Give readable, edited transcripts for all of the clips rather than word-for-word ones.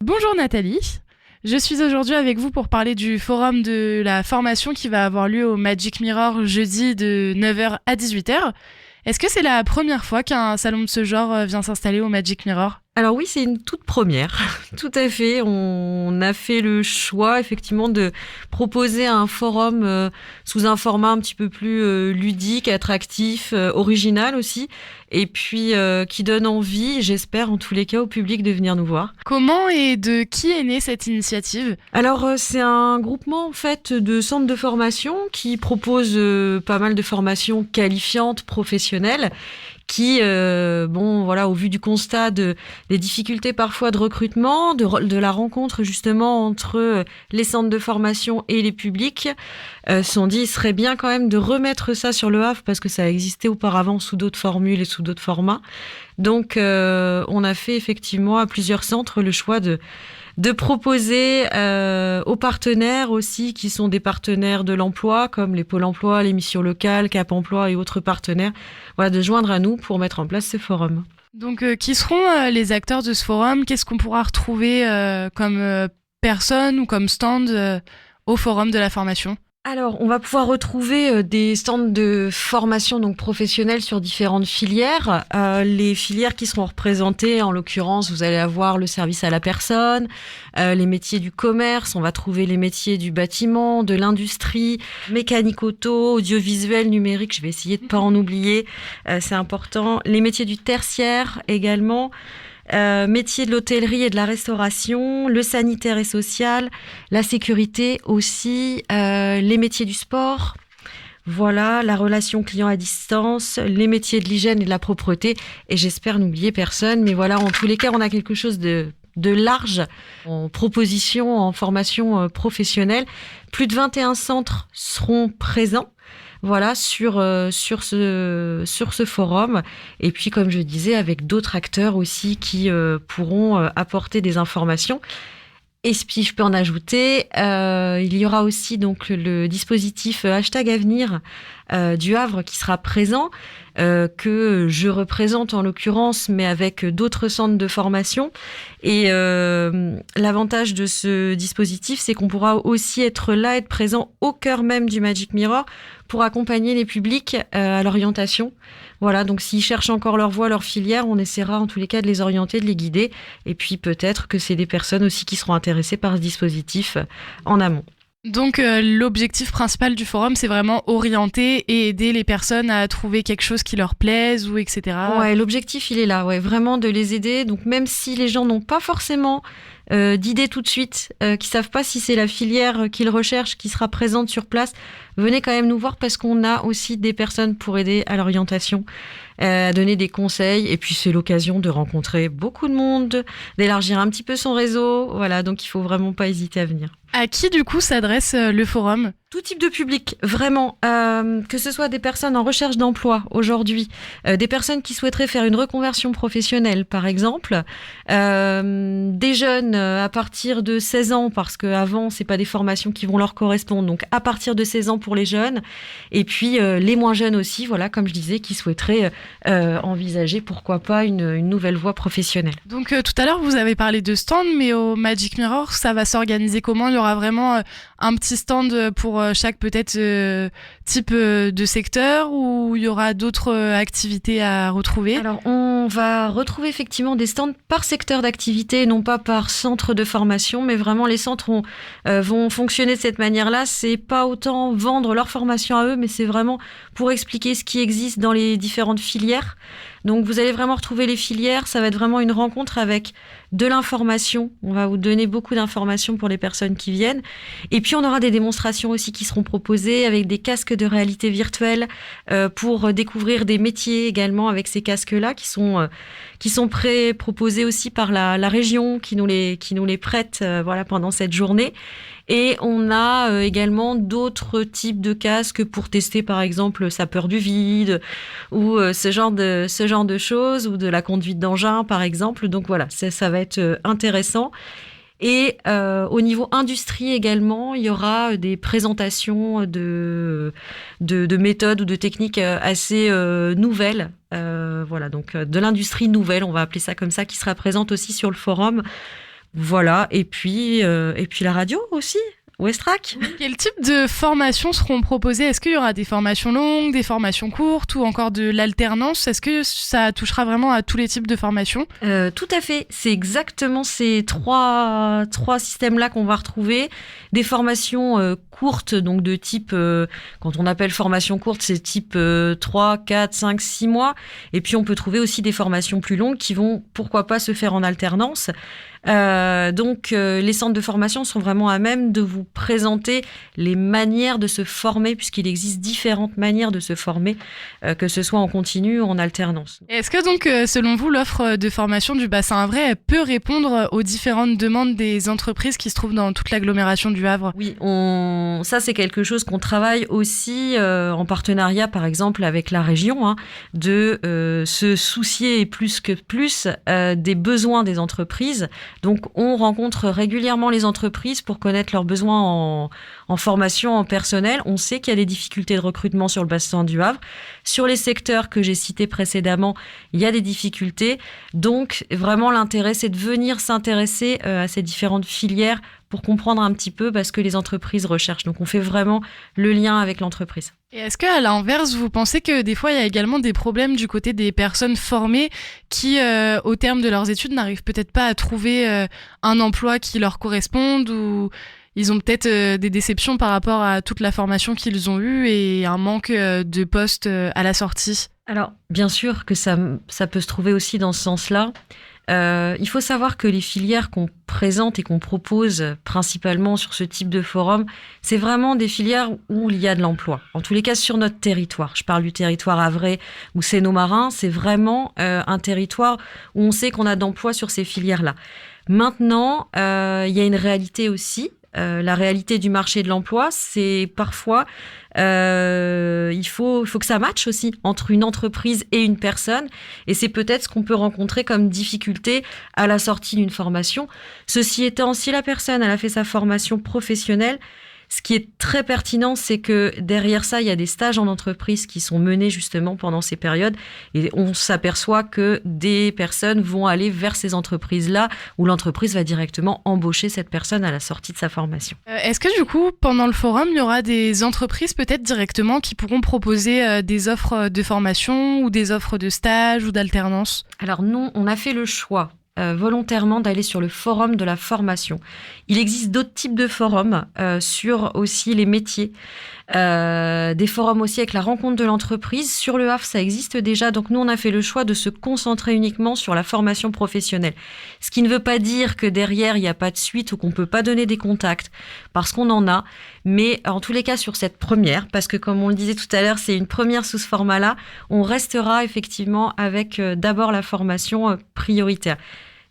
Bonjour Nathalie, je suis aujourd'hui avec vous pour parler du forum de la formation qui va avoir lieu au Magic Mirror jeudi de 9h à 18h. Est-ce que c'est la première fois qu'un salon de ce genre vient s'installer au Magic Mirror ? Alors oui, c'est une toute première, tout à fait. On a fait le choix effectivement de proposer un forum sous un format un petit peu plus ludique, attractif, original aussi, et puis qui donne envie, j'espère en tous les cas, au public de venir nous voir. Comment et de qui est née cette initiative ? Alors c'est un groupement en fait de centres de formation qui propose pas mal de formations qualifiantes, professionnelles, qui, au vu du constat des difficultés parfois de recrutement, de la rencontre justement entre les centres de formation et les publics, se sont dit il serait bien quand même de remettre ça sur le Havre parce que ça existait auparavant sous d'autres formules et sous d'autres formats. Donc, on a fait effectivement à plusieurs centres le choix de proposer aux partenaires aussi, qui sont des partenaires de l'emploi, comme les pôles emploi, les missions locales, Cap Emploi et autres partenaires, de joindre à nous pour mettre en place ce forum. Donc, qui seront les acteurs de ce forum ? Qu'est-ce qu'on pourra retrouver comme personne ou comme stand au forum de la formation ? Alors, on va pouvoir retrouver des stands de formation donc professionnelle sur différentes filières. Les filières qui seront représentées, en l'occurrence, vous allez avoir le service à la personne, les métiers du commerce, on va trouver les métiers du bâtiment, de l'industrie, mécanique auto, audiovisuel, numérique, je vais essayer de pas en oublier, c'est important. Les métiers du tertiaire également. Métier de l'hôtellerie et de la restauration, le sanitaire et social, la sécurité aussi, les métiers du sport, voilà, la relation client à distance, les métiers de l'hygiène et de la propreté, et j'espère n'oublier personne, mais voilà, en tous les cas, on a quelque chose de large en proposition, en formation professionnelle. Plus de 21 centres seront présents. Voilà, sur ce forum. Et puis, comme je disais, avec d'autres acteurs aussi qui pourront apporter des informations. Et si je peux en ajouter, il y aura aussi donc le dispositif #Avenir du Havre qui sera présent, que je représente en l'occurrence, mais avec d'autres centres de formation. Et l'avantage de ce dispositif, c'est qu'on pourra aussi être là, être présent au cœur même du Magic Mirror pour accompagner les publics à l'orientation. Voilà, donc s'ils cherchent encore leur voie, leur filière, on essaiera en tous les cas de les orienter, de les guider. Et puis peut-être que c'est des personnes aussi qui seront intéressées par ce dispositif en amont. Donc l'objectif principal du forum, c'est vraiment orienter et aider les personnes à trouver quelque chose qui leur plaise ou etc. Ouais, l'objectif il est là, ouais, vraiment de les aider. Donc même si les gens n'ont pas forcément d'idée tout de suite, qui savent pas si c'est la filière qu'ils recherchent qui sera présente sur place, venez quand même nous voir parce qu'on a aussi des personnes pour aider à l'orientation, à donner des conseils. Et puis c'est l'occasion de rencontrer beaucoup de monde, d'élargir un petit peu son réseau. Voilà, donc il faut vraiment pas hésiter à venir. À qui du coup s'adresse le forum ? Tout type de public, vraiment, que ce soit des personnes en recherche d'emploi aujourd'hui, des personnes qui souhaiteraient faire une reconversion professionnelle par exemple, des jeunes à partir de 16 ans, parce qu'avant c'est pas des formations qui vont leur correspondre, donc à partir de 16 ans pour les jeunes, et puis les moins jeunes aussi, voilà, comme je disais, qui souhaiteraient envisager pourquoi pas une nouvelle voie professionnelle. Donc tout à l'heure vous avez parlé de stand, mais au Magic Mirror ça va s'organiser comment ? Il y aura vraiment un petit stand pour chaque peut-être type de secteur, ou il y aura d'autres activités à retrouver ? Alors on va retrouver effectivement des stands par secteur d'activité, non pas par centre de formation, mais vraiment les centres vont fonctionner de cette manière-là. C'est pas autant vendre leur formation à eux, mais c'est vraiment pour expliquer ce qui existe dans les différentes filières. Donc vous allez vraiment retrouver les filières, ça va être vraiment une rencontre avec de l'information. On va vous donner beaucoup d'informations pour les personnes qui viennent. Et puis on aura des démonstrations aussi qui seront proposées avec des casques de réalité virtuelle pour découvrir des métiers également avec ces casques-là qui sont proposés aussi par la région qui nous les prête pendant cette journée. Et on a également d'autres types de casques pour tester, par exemple, sa peur du vide ou ce genre de choses, ou de la conduite d'engin, par exemple. Donc voilà, ça va être intéressant. Et au niveau industrie également, il y aura des présentations de méthodes ou de techniques assez nouvelles. Donc de l'industrie nouvelle, on va appeler ça comme ça, qui sera présente aussi sur le forum, Voilà, et puis la radio aussi, Westrack. Quel type de formations seront proposées? Est-ce qu'il y aura des formations longues, des formations courtes ou encore de l'alternance? Est-ce que ça touchera vraiment à tous les types de formations? Tout à fait, c'est exactement ces trois systèmes-là qu'on va retrouver. Des formations courtes, donc de type, quand on appelle formation courte, c'est type 3, 4, 5, 6 mois. Et puis on peut trouver aussi des formations plus longues qui vont, pourquoi pas, se faire en alternance. Donc les centres de formation sont vraiment à même de vous présenter les manières de se former, puisqu'il existe différentes manières de se former, que ce soit en continu ou en alternance. Est-ce que donc, selon vous, l'offre de formation du bassin havrais elle peut répondre aux différentes demandes des entreprises qui se trouvent dans toute l'agglomération du Havre? Oui, ça c'est quelque chose qu'on travaille aussi en partenariat, par exemple, avec la région, de se soucier plus que plus des besoins des entreprises. Donc, on rencontre régulièrement les entreprises pour connaître leurs besoins en formation, en personnel. On sait qu'il y a des difficultés de recrutement sur le bassin du Havre. Sur les secteurs que j'ai cités précédemment, il y a des difficultés. Donc, vraiment, l'intérêt, c'est de venir s'intéresser à ces différentes filières pour comprendre un petit peu ce que les entreprises recherchent. Donc, on fait vraiment le lien avec l'entreprise. Et est-ce qu'à l'inverse, vous pensez que des fois, il y a également des problèmes du côté des personnes formées qui, au terme de leurs études, n'arrivent peut-être pas à trouver un emploi qui leur corresponde, ou ils ont peut-être des déceptions par rapport à toute la formation qu'ils ont eue et un manque de postes à la sortie? Alors, bien sûr que ça peut se trouver aussi dans ce sens-là. Il faut savoir que les filières qu'on présente et qu'on propose principalement sur ce type de forum, c'est vraiment des filières où il y a de l'emploi. En tous les cas, sur notre territoire. Je parle du territoire havrais ou sénomarin. C'est vraiment un territoire où on sait qu'on a d'emploi sur ces filières-là. Maintenant, il y a une réalité aussi. La réalité du marché de l'emploi, c'est parfois il faut que ça matche aussi entre une entreprise et une personne, et c'est peut-être ce qu'on peut rencontrer comme difficulté à la sortie d'une formation. Ceci étant, si la personne elle a fait sa formation professionnelle, ce qui est très pertinent, c'est que derrière ça, il y a des stages en entreprise qui sont menés justement pendant ces périodes, et on s'aperçoit que des personnes vont aller vers ces entreprises-là où l'entreprise va directement embaucher cette personne à la sortie de sa formation. Est-ce que du coup, pendant le forum, il y aura des entreprises peut-être directement qui pourront proposer des offres de formation ou des offres de stage ou d'alternance? Alors non, on a fait le choix volontairement d'aller sur le forum de la formation. Il existe d'autres types de forums sur aussi les métiers, des forums aussi avec la rencontre de l'entreprise. Sur le Havre, ça existe déjà, donc nous on a fait le choix de se concentrer uniquement sur la formation professionnelle. Ce qui ne veut pas dire que derrière il n'y a pas de suite ou qu'on ne peut pas donner des contacts, parce qu'on en a, mais en tous les cas sur cette première, parce que comme on le disait tout à l'heure, c'est une première sous ce format-là, on restera effectivement avec d'abord la formation prioritaire.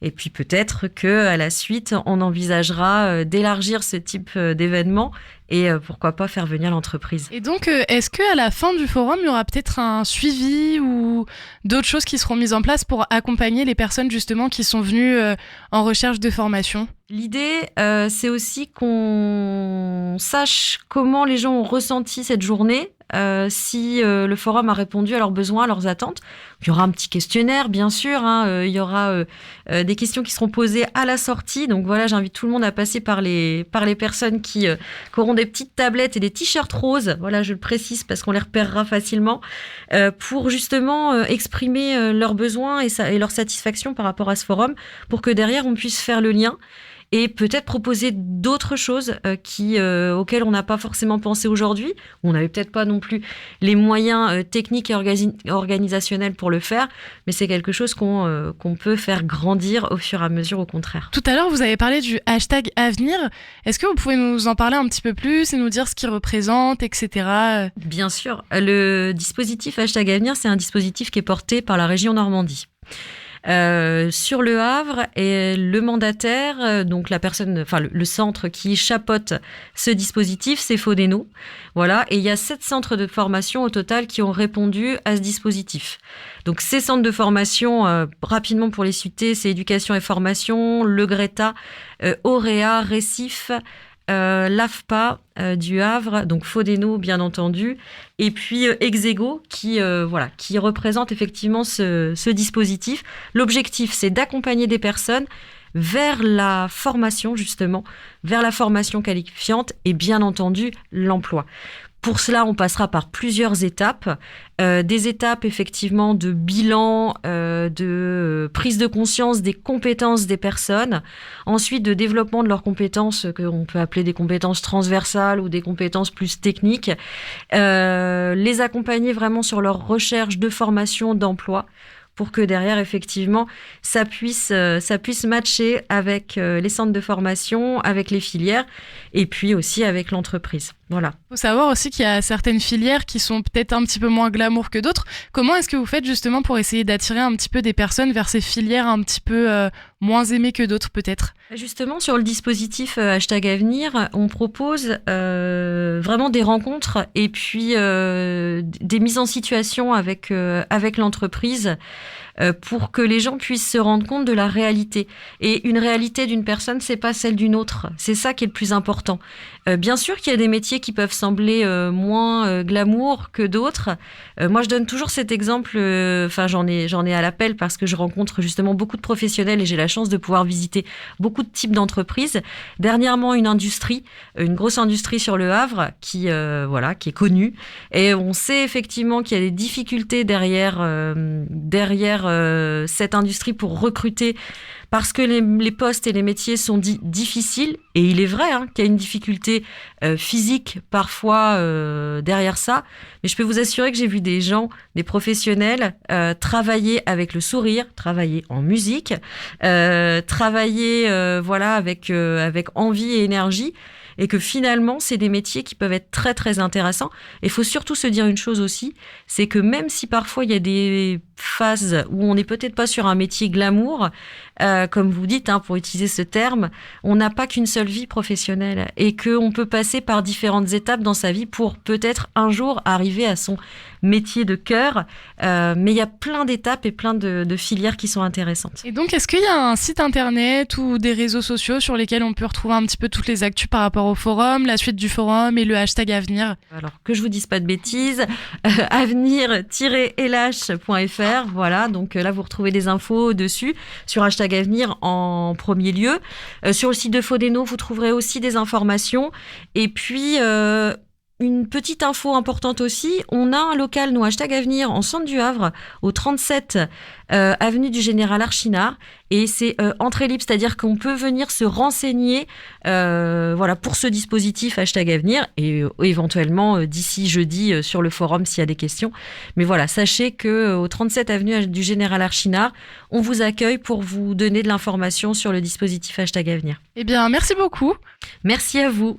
Et puis peut-être qu'à la suite, on envisagera d'élargir ce type d'événement et pourquoi pas faire venir l'entreprise. Et donc, est-ce qu'à la fin du forum, il y aura peut-être un suivi ou d'autres choses qui seront mises en place pour accompagner les personnes justement qui sont venues en recherche de formation? L'idée, c'est aussi qu'on sache comment les gens ont ressenti cette journée, si le forum a répondu à leurs besoins, à leurs attentes. Il y aura un petit questionnaire, bien sûr, il y aura des questions qui seront posées à la sortie. Donc voilà, j'invite tout le monde à passer par les personnes qui auront des petites tablettes et des t-shirts roses. Voilà, je le précise parce qu'on les repérera facilement, pour justement exprimer leurs besoins et leur satisfaction par rapport à ce forum, pour que derrière on puisse faire le lien et peut-être proposer d'autres choses auxquelles on n'a pas forcément pensé aujourd'hui. On n'avait peut-être pas non plus les moyens techniques et organisationnels pour le faire, mais c'est quelque chose qu'on peut faire grandir au fur et à mesure, au contraire. Tout à l'heure, vous avez parlé du hashtag Avenir. Est-ce que vous pouvez nous en parler un petit peu plus et nous dire ce qu'il représente, etc. Bien sûr. Le dispositif hashtag Avenir, c'est un dispositif qui est porté par la région Normandie. Sur le Havre, et le mandataire, donc la personne, enfin le centre qui chapeaute ce dispositif, c'est Fodeno. Voilà, et il y a 7 centres de formation au total qui ont répondu à ce dispositif. Donc ces centres de formation, rapidement pour les citer, c'est Éducation et Formation, le Greta, Auréa, Récif, l'AFPA du Havre, donc Fodeno bien entendu, et puis Exego qui représente effectivement ce dispositif. L'objectif, c'est d'accompagner des personnes vers la formation justement, vers la formation qualifiante et bien entendu l'emploi. Pour cela, on passera par plusieurs étapes. Des étapes effectivement de bilan, de prise de conscience des compétences des personnes. Ensuite, de développement de leurs compétences, qu'on peut appeler des compétences transversales ou des compétences plus techniques. Les accompagner vraiment sur leur recherche de formation, d'emploi, pour que derrière, effectivement, ça puisse matcher avec les centres de formation, avec les filières, et puis aussi avec l'entreprise. Voilà. Il faut savoir aussi qu'il y a certaines filières qui sont peut-être un petit peu moins glamour que d'autres. Comment est-ce que vous faites justement pour essayer d'attirer un petit peu des personnes vers ces filières un petit peu moins aimées que d'autres peut-être ? Justement, sur le dispositif #Avenir, on propose vraiment des rencontres et puis des mises en situation avec l'entreprise pour que les gens puissent se rendre compte de la réalité. Et une réalité d'une personne, c'est pas celle d'une autre. C'est ça qui est le plus important. Bien sûr qu'il y a des métiers qui peuvent sembler moins glamour que d'autres. Moi, je donne toujours cet exemple. J'en ai à l'appel parce que je rencontre justement beaucoup de professionnels et j'ai la chance de pouvoir visiter beaucoup de types d'entreprises. Dernièrement, une grosse industrie sur le Havre qui est connue. Et on sait effectivement qu'il y a des difficultés derrière cette industrie pour recruter parce que les postes et les métiers sont dits difficiles. Et il est vrai qu'il y a une difficulté physique parfois derrière ça. Mais je peux vous assurer que j'ai vu des professionnels travailler avec le sourire, travailler en musique, travailler avec envie et énergie. Et que finalement, c'est des métiers qui peuvent être très, très intéressants. Et il faut surtout se dire une chose aussi, c'est que même si parfois il y a des phases où on n'est peut-être pas sur un métier glamour, comme vous dites, pour utiliser ce terme, on n'a pas qu'une seule vie professionnelle et qu'on peut passer par différentes étapes dans sa vie pour peut-être un jour arriver à son métier de cœur. Mais il y a plein d'étapes et plein de filières qui sont intéressantes. Et donc, est-ce qu'il y a un site internet ou des réseaux sociaux sur lesquels on peut retrouver un petit peu toutes les actus par rapport au forum, la suite du forum et le #Avenir ? Alors, que je vous dise pas de bêtises, avenir-lh.fr, voilà, donc là, vous retrouvez des infos dessus, sur #Avenir en premier lieu. Sur le site de Fodeno, vous trouverez aussi des informations. Et puis, une petite info importante aussi, on a un local, nous, #Avenir, en centre du Havre, au 37 avenue du Général Archinard. Et c'est entrée libre, c'est-à-dire qu'on peut venir se renseigner pour ce dispositif #Avenir et éventuellement d'ici jeudi sur le forum s'il y a des questions. Mais voilà, sachez qu'au 37 avenue du Général Archinard, on vous accueille pour vous donner de l'information sur le dispositif #Avenir. Eh bien, merci beaucoup. Merci à vous.